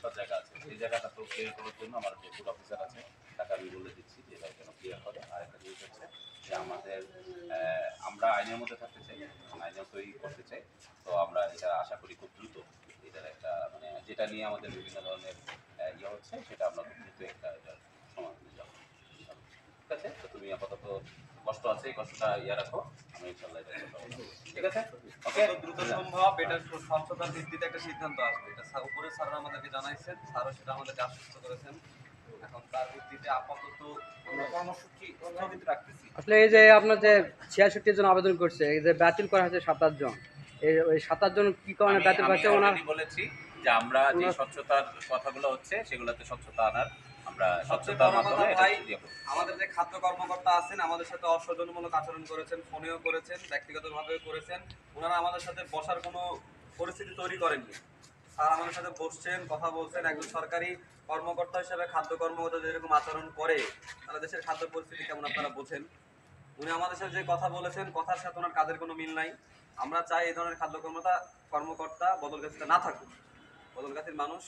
সব জায়গা আছে, সেই জায়গাটা তো ক্লিয়ার করার জন্য আমার যে ফুড অফিসার আছে তাকে আমি বলে দিচ্ছি যে এটা যেন ক্লিয়ার করে। আর একটা জিনিস হচ্ছে যে আমাদের আমরা আইনের মধ্যে থাকতে চাই, আইনের তৈরি করতে চাই। তো আমরা এটা আশা করি খুব দ্রুত এটার একটা মানে যেটা নিয়ে আমাদের বিভিন্ন ধরনের ইয়ে হচ্ছে সেটা আমরা খুব দ্রুত একটা এটার সমাধানে যাবো। ঠিক আছে, তো তুমি আপাতত কষ্ট আছে এই কষ্টটা ইয়ে রাখো, আমি ইনশাল্লাহ এটা করতে পারবো। ঠিক আছে, ওকে, দ্রুত সম্ভব এটা স্বচ্ছতার ভিত্তিতে একটা সিদ্ধান্ত আসবে। এটা উপরে স্যাররা আমাদেরকে জানাইছেন, স্যারও সেটা আমাদেরকে আশ্বস্ত করেছেন। এখন তার ভিত্তিতে আপাতত আমরা কর্মসূচি স্থগিত রাখতেছি। আসলে এই যে আপনার যে 66 জন আবেদন করছে, এই যে বাতিল করা হয়েছে 27 জন, এই 27 জন কি কারণে বাতিল করছে? ওনার বলেছি যে আমরা যে স্বচ্ছতার কথাগুলো হচ্ছে সেগুলোতে স্বচ্ছতা আনার আমরা স্বচ্ছতার মাধ্যমে আমাদের যে খাদ্য কর্মকর্তা আছেন আমাদের সাথে অসৌজন্যমূলক আচরণ করেছেন, ফোনেও করেছেন, ব্যক্তিগতভাবেও করেছেন। ওনারা আমাদের সাথে বসার কোনো পরিস্থিতি তৈরি করেননি। স্যার আমাদের সাথে বসছেন, কথা বলছেন। একজন সরকারি কর্মকর্তা হিসেবে খাদ্য কর্মকর্তা যেরকম আচরণ করে তাহলে দেশের খাদ্য পরিস্থিতি কেমন আপনারা বোঝেন। উনি আমাদের সাথে যে কথা বলেছেন কথার সাথে ওনার কাজের কোনো মিল নাই। আমরা চাই এই ধরনের খাদ্য কর্মকর্তা বদলগাছিতে না থাকুক। বদলগাছির মানুষ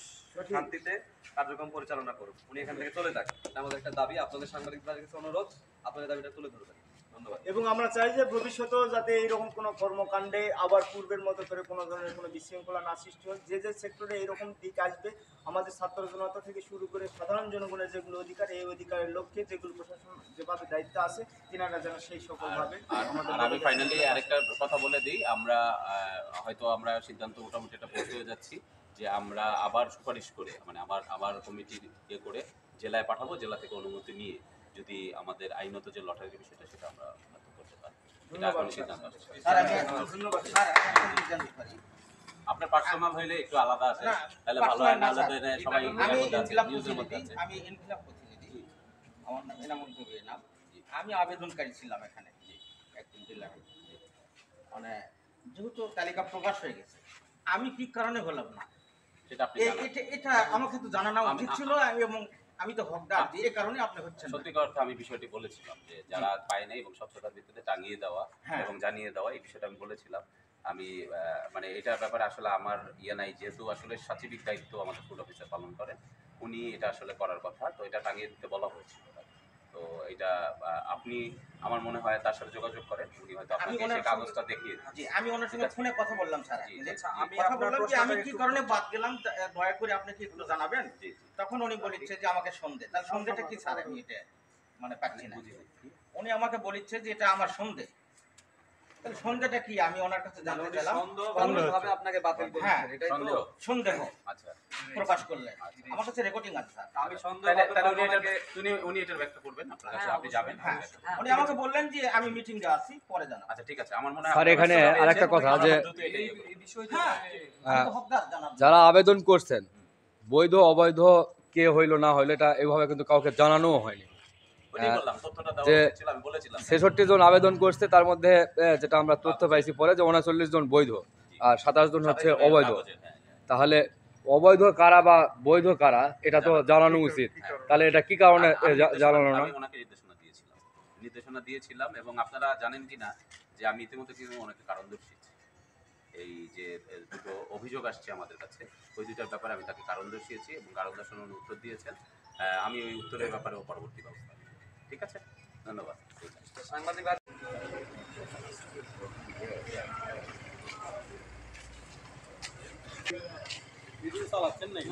শান্তিতে কার্যক্রম পরিচালনা করুক, উনি এখান থেকে চলে যাক। এটা আমাদের একটা দাবি। আপনাদের সাংবাদিকদের কাছে অনুরোধ, আপনাদের দাবিটা তুলে ধরবেন। ধন্যবাদ। এবং আমরা চাই যে ভবিষ্যতেও যাতে এইরকম কোনো কর্মকাণ্ডে আবার পূর্বের মতো করে কোনো ধরনের কোনো বিশৃঙ্খলা না সৃষ্টি হয়। যে যে সেক্টরে এইরকম দিক আসবে আমাদের ছাত্র জনতা থেকে শুরু করে সাধারণ জনগণের যেগুলো অধিকার, এই অধিকারের লক্ষ্যে যেগুলো প্রশাসন যেভাবে দায়িত্ব আছে তিনারা যেন সেই সকলভাবে। আমি ফাইনালি আরেকটা কথা বলে দিই, আমরা হয়তো আমরা সিদ্ধান্ত মোটামুটি এটা পৌঁছে যাচ্ছি যে আমরা আবার সুপারিশ করে মানে আবার কমিটি ইয়ে করে জেলায় পাঠাবো, জেলা থেকে অনুমতি নিয়ে যদি আমাদের আইনত যে লটারির বিষয়টা সেটা আমরা করতে পারি। এটা এখন সিদ্ধান্ত আসছে। আপনার পার্সোনাল হইলে একটু আলাদা আছে তাহলে ভালো হয়, না আলাদা সবাই নিউজের মধ্যে আছে। আমি ইনকিলাব প্রতিনিধি, আমার নাম এনামুল কবির নাম। আমি আবেদনকারী ছিলাম এখানে একদিন জেলায়। মানে যেহেতু তালিকা প্রকাশ হয়ে গেছে আমি কি কারণে হলাম না এটা আমাকে তো জানানো উচিত ছিল, এবং আমি তো হকদার, এই কারণে আপনি হচ্ছেন। সত্যি কথা আমি বিষয়টি বলেছিলাম যে যারা পায় নাই এবং স্বচ্ছতার ভিত্তিতে টাঙিয়ে দেওয়া এবং জানিয়ে দেওয়া এই বিষয়টা আমি বলেছিলাম। আমি মানে এটার ব্যাপারে আসলে আমার ইয়ে নাই, যেহেতু আসলে সচিবিক দায়িত্ব আমাদের ফুড অফিসার পালন করেন, উনি এটা আসলে করার কথা, তো এটা টাঙিয়ে দিতে বলা হয়েছিল। তো এটা আপনি আমার মনে হয় তার সাথে যোগাযোগ করেন, উনি হয়তো আপনাকে সেই কাগজটা দেখিয়ে দিন। জি, আমি ওনার সঙ্গে ফোনে কথা বললাম স্যার। আমি কথা বললাম যে আমি কি কারণে বাদ গেলাম, দয়া করে আপনি কি একটু জানাবেন। তখন উনি বলেছে যে আমাকে সন্দেহ। তাহলে সন্দেহটা কি স্যার? আমি এটা মানে পাচ্ছি না। উনি আমাকে বলেছে যে এটা আমার সন্দেহ। তাহলে সন্দেহটা কি আমি ওনার কাছে জানতে চাইলাম। সন্দেহভাবে আপনাকে বাতিল করেছেন, এটাই তো সন্দেহ আচ্ছা প্রকাশ করলেন। আমার কাছে রেকর্ডিং আছে স্যার। আমি সন্দেহ উনি এটা ব্যক্ত করবেন আপনার কাছে, আপনি যাবেন। উনি আমাকে বললেন যে আমি মিটিং এ আছি, পরে জানাবো। আচ্ছা ঠিক আছে, আমার মনে হয় স্যার এখানে আরেকটা কথা যে এই বিষয়টা যারা আবেদন করছেন বৈধ অবৈধ কে হইলো না হইলো এটা এইভাবে কিন্তু কাউকে জানানোও হয়নি। যে 66 জন আবেদন করছে তার মধ্যে যেটা আমরা তথ্য পাইছি পরে যে 39 জন বৈধ আর 27 জন হচ্ছে অবৈধ। তাহলে অবৈধ কারা বা বৈধ কারা এটা তো জানানো উচিত। তাহলে এটা কি কারণে জানানো না? ওনাকে নির্দেশনা দিয়েছিলাম এবং আপনারা জানেন কিনা যে আমি ইতিমধ্যে কিন্তু অনেক কারণ দর্শিয়েছি। এই যে দুটো অভিযোগ আসছে আমাদের কাছে, ওই দুটার ব্যাপারে আমি তাকে কারণ দর্শিয়েছি এবং কারণ দর্শানোর উত্তর দিয়েছেন। আমি ওই উত্তরের ব্যাপারেও পরবর্তী ব্যবস্থা। ঠিক আছে, ধন্যবাদ। সাংবাদিক ভিডিও চালাচ্ছেন নাকি?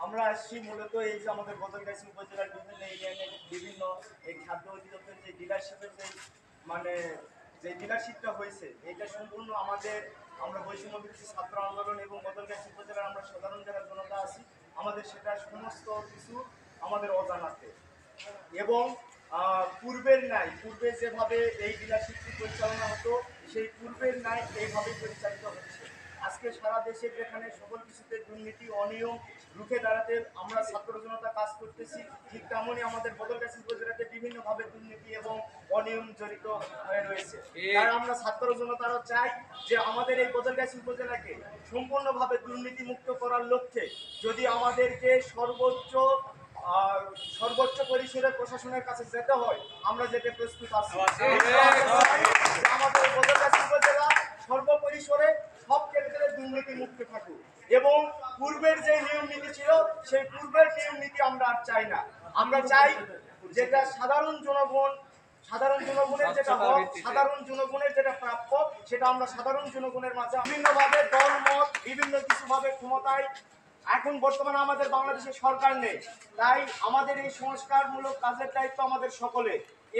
আমরা আসছি মূলত এই যে আমাদের বদলগাছি উপজেলার বিভিন্ন ইউনিয়নের বিভিন্ন এই খাদ্য অধিদপ্তরের যে ডিলারশিপের যে মানে যে ডিলারশিপটা হয়েছে এটা সম্পূর্ণ আমরা বৈষম্য বিরোধী ছাত্র আন্দোলন এবং বদলগাছি উপজেলার আমরা সাধারণ যারা জনতা আছি আমাদের সেটা সমস্ত কিছু আমাদের অজানাতে এবং পূর্বের ন্যায় পূর্বে যেভাবে এই ডিলারশিপটি পরিচালনা হতো সেই পূর্বের ন্যায় এইভাবে পরিচালিত হচ্ছে। আজকে আজকে সারা দেশে যেখানে সকল কিছুতে দুর্নীতি অনিয়ম রুখে দাঁড়াতে আমরা ছাত্র জনতা কাজ করতেছি, ঠিক তেমনই আমাদের বদলগাছি উপজেলাতে বিভিন্নভাবে দুর্নীতি এবং অনিয়ম জড়িত হয়ে রয়েছে। তাই আমরা ছাত্র জনতারা চাই যে আমাদের এই বদলগাছি উপজেলাকে সম্পূর্ণভাবে দুর্নীতি মুক্ত করার লক্ষ্যে যদি আমাদেরকে সর্বোচ্চ পরিসরে প্রশাসনের কাছে যেতে হয়, আমরা যেতে প্রস্তুত আছি। আমাদের বদলগাছি উপজেলা সর্বপরিসরে সব ক্ষেত্রে দুর্নীতি মুক্ত থাকুক এবং পূর্বের যে নিয়ম নীতি ছিল সেই পূর্বের নিয়ম নীতি আমরা আর চাই না। আমরা চাই যেটা সাধারণ জনগণের যেটা হক, সাধারণ জনগণের যেটা প্রাপ্য, সেটা আমরা সাধারণ জনগণের মাঝে বিভিন্নভাবে দলমত বিভিন্ন কিছুভাবে ক্ষমতায় এখন বর্তমানে আমাদের বাংলাদেশে সরকার নেই। তাই আমাদের এই সংস্কারমূলক কাজের দায়িত্ব আমাদের সকলে।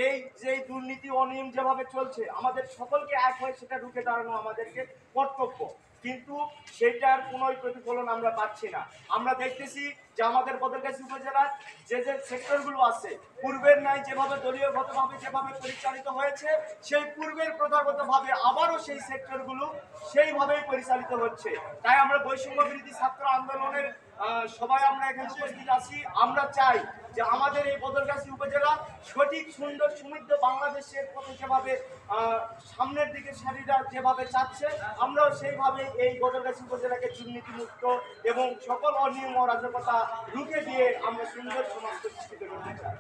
এই যে দুর্নীতি অনিয়ম যেভাবে চলছে, আমাদের সকলকে এক হয়ে সেটা রুখে দাঁড়ানো আমাদেরকে কর্তব্য, কিন্তু সেটার কোনো প্রতিফলন আমরা পাচ্ছি না। আমরা দেখতেছি যে আমাদের বদলগাছি উপজেলার যে সেক্টরগুলো আছে পূর্বের ন্যায় যেভাবে দলীয়গতভাবে যেভাবে পরিচালিত হয়েছে, সেই পূর্বের প্রথাগতভাবে আবারও সেই সেক্টরগুলো সেইভাবেই পরিচালিত হচ্ছে। তাই আমরা বৈষম্য বিরোধী ছাত্র আন্দোলনের সবাই আমরা এখানে উপস্থিত আছি। আমরা চাই যে আমাদের এই বদলগাছি উপজেলা সঠিক সুন্দর সমৃদ্ধ বাংলাদেশের পথে যেভাবে সামনের দিকে সারিরা যেভাবে চাচ্ছে, আমরাও সেইভাবে এই বদলগাছি উপজেলাকে দুর্নীতিমুক্ত এবং সকল অনিয়ম অরাজকতা রুখে দিয়ে আমরা সুন্দর সমাজ প্রতিষ্ঠিত করতে চাই।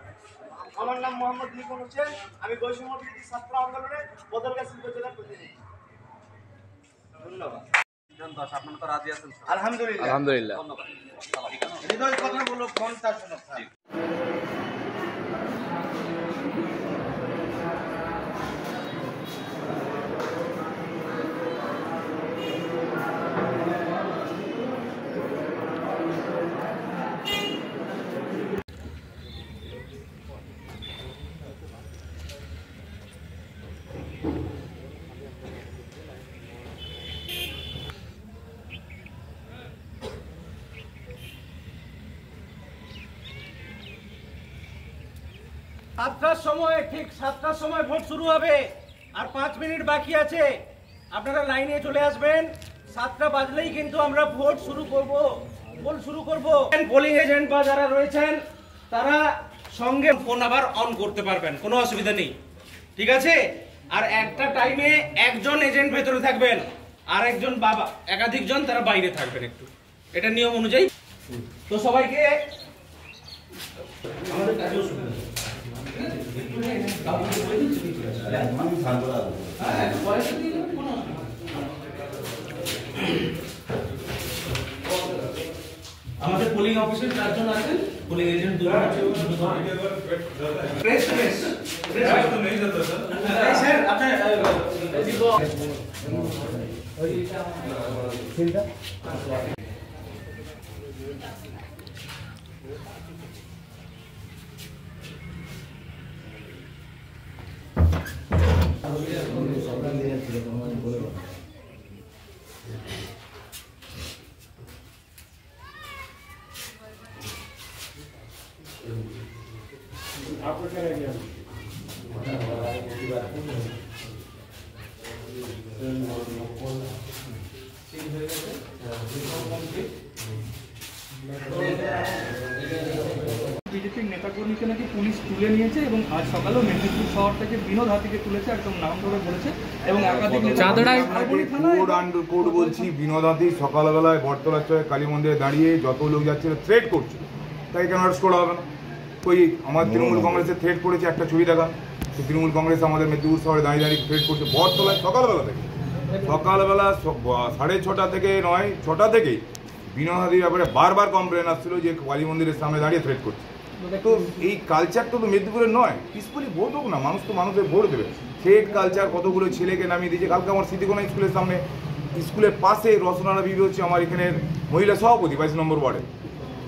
আমার নাম মোহাম্মদ লিখন হোসেন, আমি বৈষম্য বিরোধী ছাত্র আন্দোলনের বদলগাছি উপজেলার প্রতিনিধি। ধন্যবাদ। আপনারা তো রাজি আছেন? আলহামদুলিল্লাহ। আলহামদুলিল্লাহ। ধন্যবাদ। হৃদয় কথাগুলো ফোনটা শোনো। ঠিক 7টার সময় ভোট শুরু হবে, আর 5 মিনিট বাকি আছে। আপনারা লাইনে চলে আসবেন। 7টা বাজলেই কিন্তু আমরা ভোট শুরু করব। পোলিং এজেন্ট বা যারা রয়েছেন তারা সঙ্গে ফোন আবার অন করতে পারবেন, কোনো অসুবিধা নেই, ঠিক আছে? আর একটা টাইমে একজন এজেন্ট ভেতরে থাকবেন, আর একজন একাধিক জন তারা বাইরে থাকবেন, একটু এটা নিয়ম অনুযায়ী। তো সবাইকে আমাদের কাজে অসুবিধা আমাদের পোলিং অফিসের 4 জন আছেন, পোলিং এজেন্ট 2 জন আছেন। স্যার আপনার आपको क्या आइडिया বিজেপির নেতাকর্মীকে নাকি পুলিশ তুলে নিয়েছে এবং আজ সকালেও মেদিনীপুর শহর থেকে বিনোদ হাতিকে তুলেছে, একদম নাম ধরে বলেছে এবং একাধিক কোড বলছি বিনোদ হাতি সকালবেলায় বটতলা চয় কালী মন্দিরে দাঁড়িয়ে যত লোক যাচ্ছে থ্রেট করছে, তাই কেন অ্যারেস্ট করা হবে না? ওই আমার তৃণমূল কংগ্রেসে থ্রেট করেছে, একটা ছবি দেখা, তৃণমূল কংগ্রেস আমাদের মেদিনীপুর শহরে দাঁড়িয়ে দাঁড়িয়ে থ্রেট করছে বটতলায় সকালবেলা থেকে, সকালবেলা 6:30 থেকে নয় 6টা থেকেই বিনোদ হাতির ব্যাপারে বারবার কমপ্লেন আসছিল যে কালী মন্দিরের সামনে দাঁড়িয়ে থ্রেট করছে। তো এই কালচারটা তো মেদিনীপুরের নয়, পিসফুলি ভোট হোক না, মানুষ তো মানুষের ভোট দেবে। থ্রেট কালচার কতগুলো ছেলেকে নামিয়ে দিয়েছে। কালকে আমার স্মৃতিকোনা স্কুলের সামনে, স্কুলের পাশে রসনারা বিবি হচ্ছে আমার এখানের মহিলা সভাপতি 22 নম্বর ওয়ার্ডে,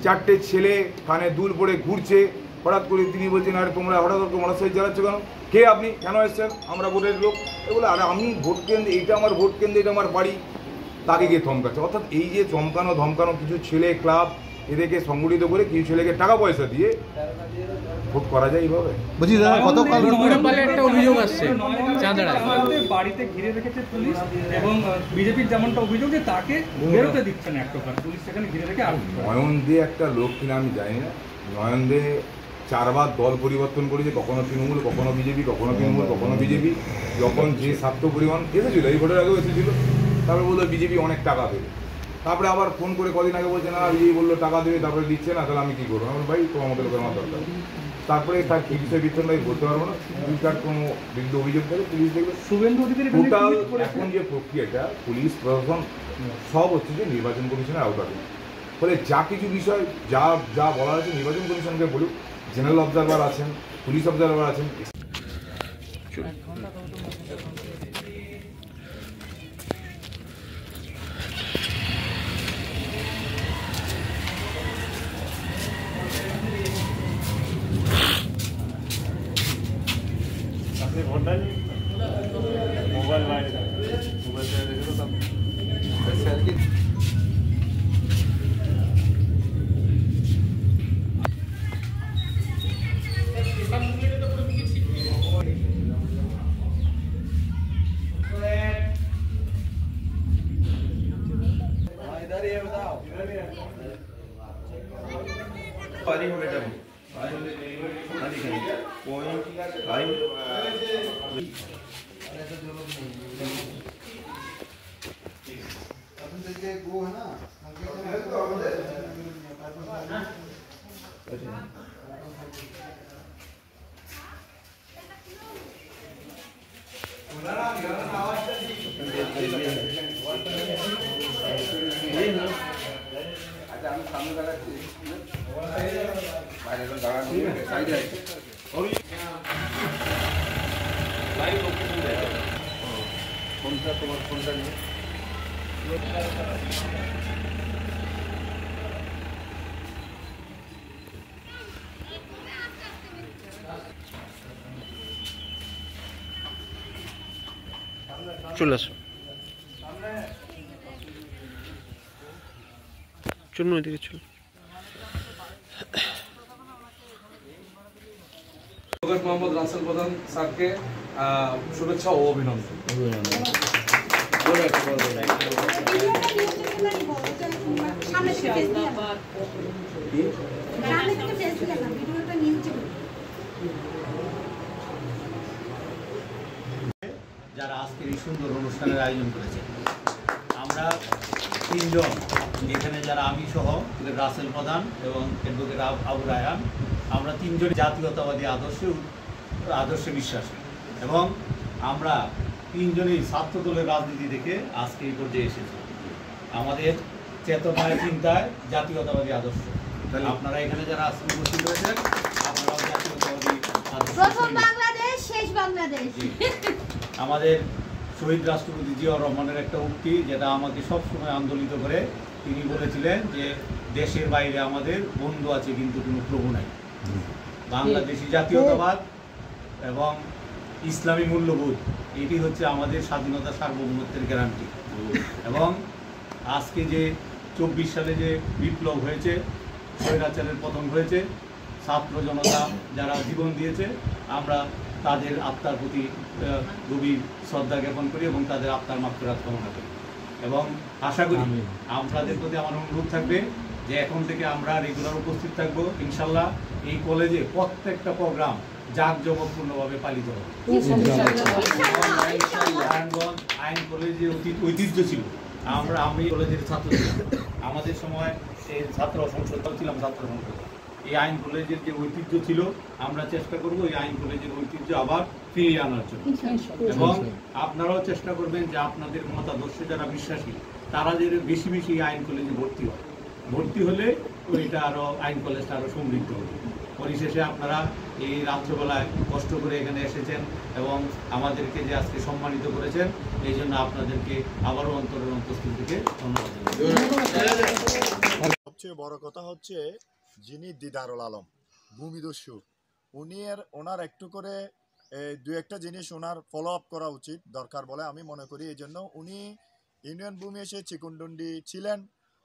4টে ছেলে কানে দুল পরে ঘুরছে। হঠাৎ করে তিনি বলছেন আরে তোমরা হঠাৎ করে মোটরসাইকেল চালাচ্ছ কেন, কে আপনি, কেন এসছেন, আমরা ভোটের লোক। এগুলো আরে আমি ভোট কেন্দ্রে, এইটা আমার ভোট কেন্দ্রে, এটা আমার বাড়ি, তাকে গিয়ে ধমকাচ্ছে। অর্থাৎ এই যে চমকানো ধমকানো কিছু ছেলে ক্লাব এদেরকে সংগঠিত করে কিছু ছেলেকে টাকা পয়সা দিয়ে ভোট করা যায় এইভাবে। বলছি দাদা গতকাল একটা অভিযোগ আসছে বাড়িতে ঘিরে রেখেছে পুলিশ এবং বিজেপির যেমনটা অভিযোগ যে তাকে বেরোতে দিচ্ছে না, এক প্রকার পুলিশ সেখানে ঘিরে রেখে নয়ন দে একটা লোক কিনা আমি জানি না। নয়ন দে 4 বার দল পরিবর্তন করেছে, কখনো তৃণমূল, কখনো বিজেপি, কখনো তৃণমূল, কখনো বিজেপি। যখন যে ছাত্র পরিমাণ এসেছিল, এই ভোটের আগেও এসেছিল, তারপরে বললো বিজেপি অনেক টাকা দেবে। তারপরে আবার ফোন করে কদিন আগে বলছে না বিজেপি বললো টাকা দেবে, তারপরে দিচ্ছে না, তাহলে আমি কী করবো? আমার ভাই তোমার মতো লোকের আমার দরকার। তারপরে তার কি বিষয় বিচ্ছন্ন ভাই বলতে পারবো না। যদি তার কোনো বিরুদ্ধে অভিযোগ থাকে পুলিশ দেখবে। শুভেন্দু অধিকারী টোটাল এখন যে প্রক্রিয়াটা পুলিশ প্রশাসন সব হচ্ছে যে নির্বাচন কমিশনের আওতাধীন। ফলে যা কিছু বিষয় যা যা বলা আছে নির্বাচন কমিশনকে বলুক, জেনারেল অবজারভার আছেন, পুলিশ অবজারভার আছেন। চলে আসো, চলুন ওইদিকে চলুন। মোহাম্মদ রাসেল প্রধান স্যারকে শুভেচ্ছা ও অভিনন্দন। যারা আজকের এই সুন্দর অনুষ্ঠানের আয়োজন করেছে, আমরা 3 জন এখানে যারা আমি সহ রাসেল প্রধান এবং অ্যাডভোকেট আবু রায়হান, আমরা 3 জন জাতীয়তাবাদী আদর্শে বিশ্বাসী এবং আমরা 3 জনই ছাত্র দলের রাজনীতি দেখে আজকে এই পর্যায়ে এসেছি। আমাদের চেতনায় চিন্তায় জাতীয়তাবাদী আদর্শ। আপনারা এখানে যারা আজকে উপস্থিত হয়েছেন আপনারাও জাতীয়তাবাদী আদর্শ। প্রথম বাংলাদেশ শেষ বাংলাদেশ। আমাদের শহীদ রাষ্ট্রপতি জিয়াউর রহমানের একটা উক্তি যেটা আমাকে সবসময় আন্দোলিত করে। তিনি বলেছিলেন যে দেশের বাইরে আমাদের বন্ধু আছে কিন্তু কোনো প্রভু নাই। বাংলাদেশি জাতীয়তাবাদ এবং ইসলামী মূল্যবোধ এটি হচ্ছে আমাদের স্বাধীনতা সার্বভৌমত্বের গ্যারান্টি। এবং আজকে যে 24 সালে যে বিপ্লব হয়েছে, স্বৈরাচারের পতন হয়েছে, ছাত্র জনতা যারা জীবন দিয়েছে, আমরা তাদের আত্মার প্রতি গভীর শ্রদ্ধা জ্ঞাপন করি এবং তাদের আত্মার মাগফিরাত কামনা করি। এবং আশা করি আপনাদের প্রতি আমার অনুরোধ থাকবে যে এখন থেকে আমরা রেগুলার উপস্থিত থাকবো ইনশাল্লাহ। এই কলেজে প্রত্যেকটা প্রোগ্রাম জাঁকজমকপূর্ণভাবে পালিত হবে। আইন কলেজের ঐতিহ্য ছিল, আমি কলেজের ছাত্র ছিলাম, আমাদের সময় এই ছাত্র সংসদ ছিলাম, ছাত্র সংসদ। এই আইন কলেজের যে ঐতিহ্য ছিল আমরা চেষ্টা করব এই আইন কলেজের ঐতিহ্য আবার ফিরিয়ে আনার জন্য। এবং আপনারাও চেষ্টা করবেন যে আপনাদের মতাদর্শে যারা বিশ্বাসী তারা যে বেশি বেশি আইন কলেজে ভর্তি হয়। ভর্তি হলে ওইটা আরও আইন কলেজটা আরও সমৃদ্ধ হবে। পরিশেষে আপনারা এই রাত্রবেলায় কষ্ট করে এখানে এসেছেন এবং আমাদেরকে যে আজকে সম্মানিত করেছেন, এই জন্য আপনাদেরকে আবারও অন্তরের অন্তঃস্থল থেকে ধন্যবাদ জানাই। সবচেয়ে বড় কথা হচ্ছে যিনি দিদারুল আলম ভূমিদস্যু, ওনার একটু করে 2-1টা জিনিস ওনার ফলো আপ করা উচিত দরকার বলে আমি মনে করি। এই জন্য উনি ইউনিয়ন ভূমি এসে চিকুনডন্ডি ছিলেন,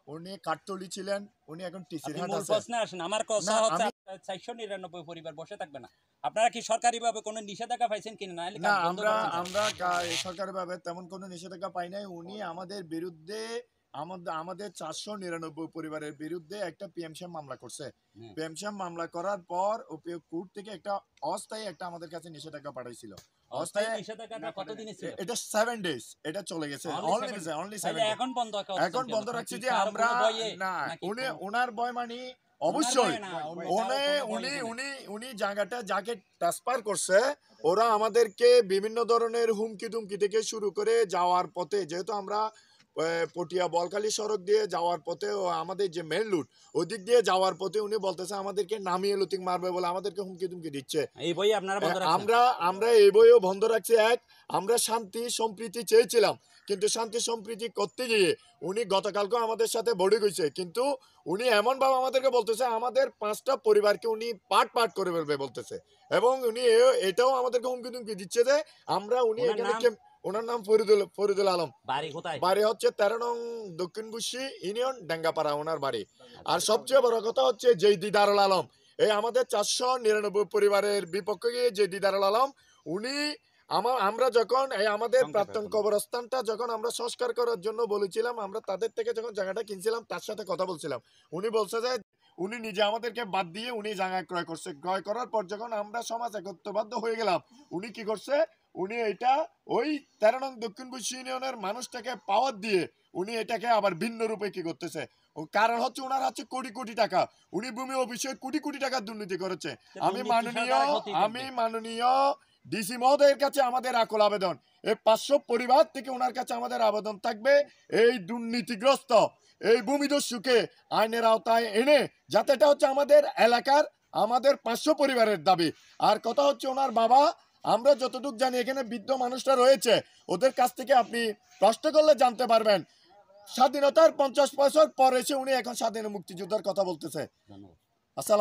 উনি কাঠতলি ছিলেন, উনি এখন টিসির হাট আছে। প্রশ্নে আসেন, আমার কথা হচ্ছে 499 পরিবার বসে থাকবে না। আপনারা কি সরকারিভাবে কোনো নিষেধাজ্ঞা পাইছেন কিনা? না, আমরা সরকারিভাবে তেমন কোনো নিষেধাজ্ঞা পাই নাই। উনি আমাদের বিরুদ্ধে আমাদের 499 পরিবারের বিরুদ্ধে একটা পিএমসি মামলা করছে। পিএমসি মামলা করার পর কোর্ট থেকে একটা অস্থায়ী একটা আমাদের কাছে নিষেধাজ্ঞা পাঠাইছিল। অস্থায়ী নিষেধাজ্ঞাটা কতদিনে ছিল? এটা 7 ডেজ, এটা চলে গেছে। Only 7 days. এখন বন্ধ রাখছি যে আমরা না, ওনার ভয় মানে অবশ্যই উনি জায়গাটা যাকে ট্রান্সফার করছে ওরা আমাদেরকে বিভিন্ন ধরনের হুমকি টুমকি থেকে শুরু করে যাওয়ার পথে, যেহেতু আমরা পটিয়া বলখালি সড়ক দিয়ে যাওয়ার পথে আমাদের যে মেন রুট ওই দিক দিয়ে যাওয়ার পথে উনি বলতেছে আমাদেরকে নামিয়ে লুটিং মারবে বলে আমাদেরকে হুমকি টুমকি দিচ্ছে। এই বই আপনারা বন্ধ রাখছেন? আমরা এই বইও বন্ধ রাখছি। আমরা শান্তি সম্প্রীতি চেয়েছিলাম, কিন্তু শান্তি সম্প্রীতি করতে গিয়ে উনি গতকালকে আমাদের সাথে বড়ি গেছে, কিন্তু উনি এমন ভাবে আমাদেরকে বলতেছে আমাদের 5টা পরিবারকে উনি পাট করে ফেলবে বলতেছে, এবং উনি এটাও আমাদেরকে হুমকি টুমকি দিচ্ছে যে আমরা উনি এখানে। ওনার নাম ফরিদুল আলম। বাড়ি হচ্ছে 13 নং দক্ষিণ বুশি ইউনিয়ন, ডেঙ্গাপাড়া ওনার বাড়ি। আর সবচেয়ে বড় কথা হচ্ছে যে দিদারুল আলম, এই আমাদের 499 পরিবারের বিপক্ষে গিয়ে যে দিদারুল আলম, উনি আমরা যখন এই আমাদের প্রাক্তন কবরস্থানটা যখন আমরা সংস্কার করার জন্য বলেছিলাম, আমরা তাদের থেকে যখন জায়গাটা কিনছিলাম তার সাথে কথা বলছিলাম, উনি বলছে যে উনি নিজে আমাদেরকে বাদ দিয়ে উনি জায়গা ক্রয় করছে। ক্রয় করার পর যখন আমরা সমাজ একত্রবদ্ধ হয়ে গেলাম, উনি কি করছে, উনি এটা ওই 13 নং দক্ষিণ বুশি ইউনিয়নের মানুষটাকে পাওয়ার দিয়ে উনি এটাকে আবার ভিন্ন রূপে কি করতেছে। কারণ হচ্ছে ওনার হচ্ছে কোটি কোটি টাকা, উনি ভূমি অফিসে কোটি কোটি টাকা দুর্নীতি করেছে। আমি মাননীয় ডিসি মহোদয়ের কাছে আমাদের আকুল আবেদন, এই 500 পরিবার থেকে ওনার কাছে আমাদের আবেদন থাকবে, এই দুর্নীতিগ্রস্ত এই ভূমিদস্যুকে আইনের আওতায় এনে, যাতে এটা হচ্ছে আমাদের এলাকার আমাদের 500 পরিবারের দাবি। আর কথা হচ্ছে ওনার বাবা, আমরা যতটুকু জানি এখানে বৃদ্ধ মানুষরা রয়েছে, ওদের কাছ থেকে আপনি প্রশ্ন করলে জানতে পারবেন স্বাধীনতার 50 বছর পর এসে উনি এখন স্বাধীন মুক্তিযুদ্ধের কথা বলতেছে। আসসালাম।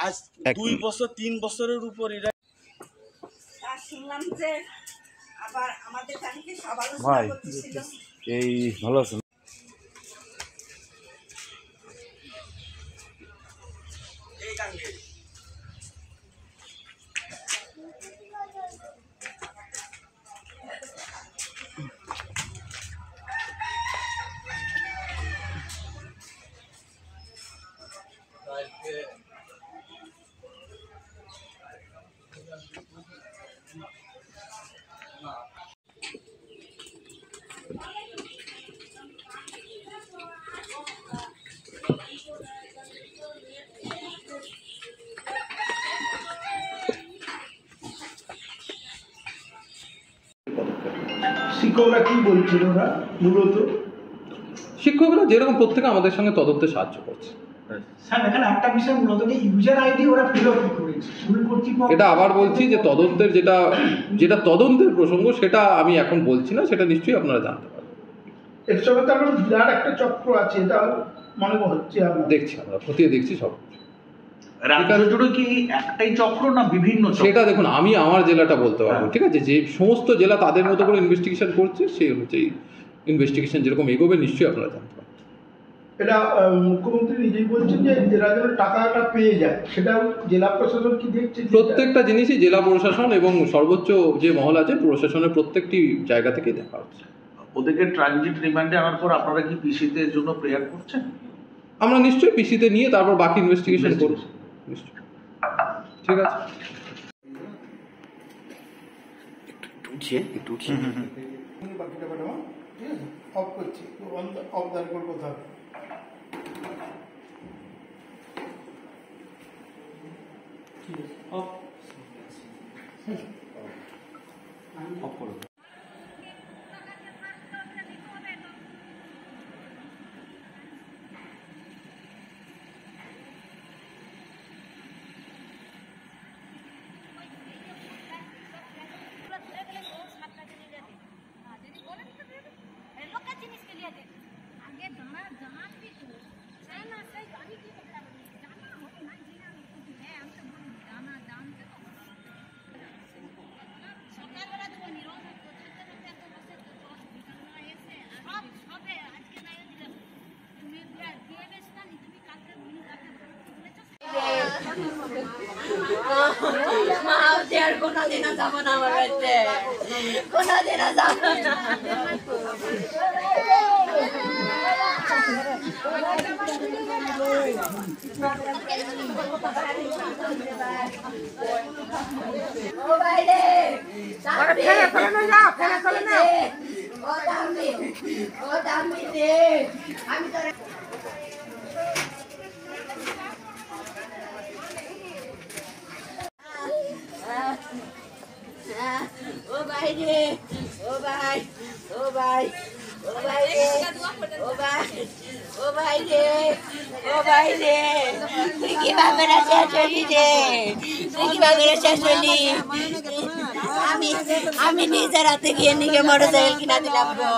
আজ 2 বছর 3 বছরের উপর এরা শুনলাম যে আবার আমাদের কাছে সব আলোচনা করতেছিল। এই ভালো আছেন? এই গাঙ্গে শিক্ষকরা কি বলছিল ওরা মূলত? শিক্ষকরা যেরকম প্রত্যেকে আমাদের সঙ্গে তদন্তে সাহায্য করছে। স্যার এখানে একটা বিষয় মূলত ইউজার আইডি ওরা ফেরত করেছে স্কুল কর্তৃপক্ষ। এটা আবার বলছি যে তদন্তের যেটা তদন্তের প্রসঙ্গ সেটা আমি এখন বলছি না, সেটা নিশ্চয়ই আপনারা জানতে পারবেন। এর সঙ্গে তো আমরা বিরাট একটা চক্র আছে, এটা মনে হচ্ছে দেখছি, আমরা খতিয়ে দেখছি সব। রাজ্য জুড়ে কি একটাই চক্র না বিভিন্ন? সেটা দেখুন, আমি আমার জেলাটা বলতে পারবো, ঠিক আছে? যে সমস্ত জেলা তাদের মতো করে ইনভেস্টিগেশন করছে, সেই অনুযায়ী ইনভেস্টিগেশন যেরকম এগোবে নিশ্চয়ই আপনারা জানতে পারবেন। এটা মুখ্যমন্ত্রী নিজেই বলছেন যে এরা যেন টাকাটা পেয়ে যায়, সেটাও জেলা প্রশাসন কি দেখছে? প্রত্যেকটা জিনিসই জেলা প্রশাসন এবং সর্বোচ্চ যে মহল আছে প্রশাসনের প্রত্যেকটি জায়গা থেকে দেখা হচ্ছে। ওদেরকে ট্রানজিট রিমান্ডে আনার পর আপনারা কি পিসিতে জন্য প্রেয়ার করছেন? আমরা নিশ্চয়ই পিসিতে নিয়ে তারপর বাকি ইনভেস্টিগেশন করব। নিশ্চয়ই। ঠিক আছে। একটু উঠিয়ে বাকিটা ম্যাডাম ঠিক আছে অফ করছি, অফ দাঁড় করে কথা হবে। ঠিক আছে অফ অফ করো। কোনোদিনও যাবো না আমার বাড়িতে, কোনোদিনও যাবো না। ও বাইরে আমি তো ও ভাই রে, ও ভাই, ও ভাই, ও ভাই রে, ও ভাই, ও ভাই রে, ও ভাই রে, তুই কিভাবে শেষ হলি রে, তুই কিভাবে শেষ হলি? আমি নিজের হাতে গিয়ে নিয়ে মোটরসাইকেল কিনা দিলাম গো,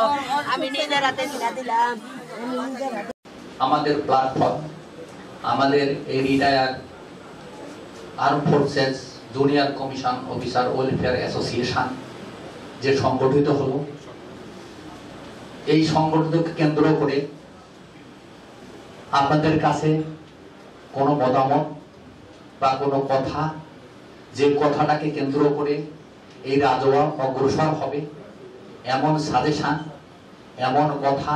আমি নিজের হাতে কিনা দিলাম। আমাদের প্ল্যাটফর্ম, আমাদের এই retire arm forces junior commission officer welfare association যে সংগঠিত হলো, এই সংগঠনকে কেন্দ্র করে আপনাদের কাছে কোনো মতামত বা কোনো কথা, যে কথাটাকে কেন্দ্র করে এই রাজওয়া অগ্রসর হবে এমন সাজেশন, এমন কথা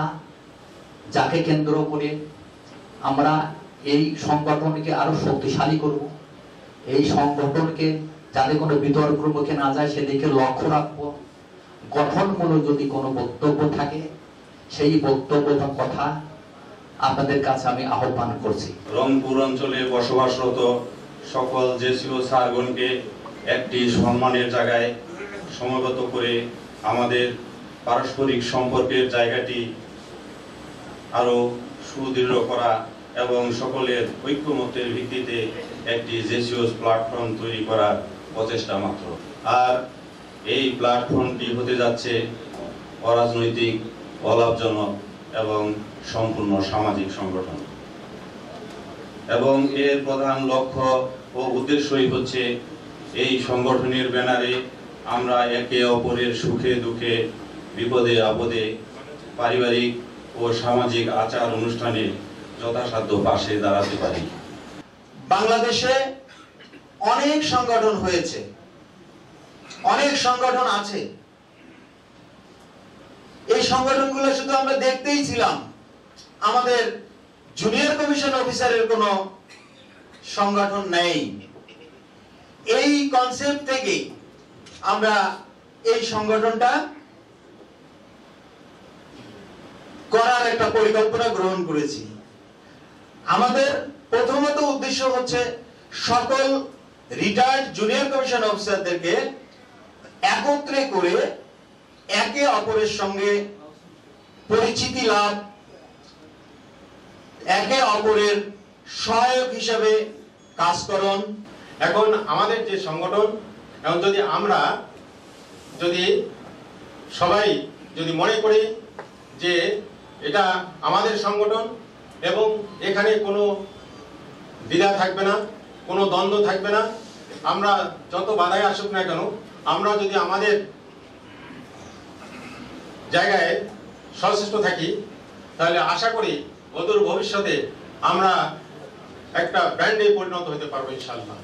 যাকে কেন্দ্র করে আমরা এই সংগঠনকে আরো শক্তিশালী করব, এই সংগঠনকে যাতে কোনো বিতর্কের মুখে না যায় সেদিকে লক্ষ্য রাখবো। গঠনমূলক যদি কোনো বক্তব্য থাকে সেই বক্তব্য বা কথা আপনাদের কাছে আমি আহ্বান করছি। রংপুর অঞ্চলে বসবাসরত সকল জেসিও স্যারগণকে একটি সম্মানের জায়গায় সমবেত করে আমাদের পারস্পরিক সম্পর্কের জায়গাটি আরো সুদৃঢ় করা এবং সকলের ঐক্যমত্যের ভিত্তিতে একটি জেসিওস প্ল্যাটফর্ম তৈরি করার প্রচেষ্টা মাত্র। আর এই প্ল্যাটফর্মটি হতে যাচ্ছে অরাজনৈতিক, অলাভজনক এবং সম্পূর্ণ সামাজিক সংগঠন, এবং এর প্রধান লক্ষ্য ও উদ্দেশ্যই হচ্ছে এই সংগঠনের ব্যানারে আমরা একে অপরের সুখে দুঃখে, বিপদে আপদে, পারিবারিক ও সামাজিক আচার অনুষ্ঠানে যথাসাধ্য পাশে দাঁড়াতে পারি। বাংলাদেশে অনেক সংগঠন হয়েছে, অনেক সংগঠন আছে। এই সংগঠনগুলো শুধু আমরা দেখতেই ছিলাম, আমাদের জুনিয়র কমিশন অফিসারের কোনো সংগঠন নেই। এই কনসেপ্ট থেকে আমরা এই সংগঠনটা করার একটা পরিকল্পনা গ্রহণ করেছি। আমাদের প্রথমত উদ্দেশ্য হচ্ছে সকল রিটায়ার্ড জুনিয়র কমিশন অফিসারদেরকে একত্রে করে একে অপরের সঙ্গে পরিচিতি লাভ, একে অপরের সহায়ক হিসাবে কাজকরণ। এখন আমাদের যে সংগঠন, এখন যদি আমরা সবাই মনে করি যে এটা আমাদের সংগঠন এবং এখানে কোনো দ্বিধা থাকবে না, কোনো দ্বন্দ্ব থাকবে না, আমরা যত বাধাই আসুক না কেন আমরা যদি আমাদের জায়গায় সচেষ্ট থাকি, তাহলে আশা করি অদূর ভবিষ্যতে আমরা একটা ব্র্যান্ডে পরিণত হতে পারবো ইনশাআল্লাহ।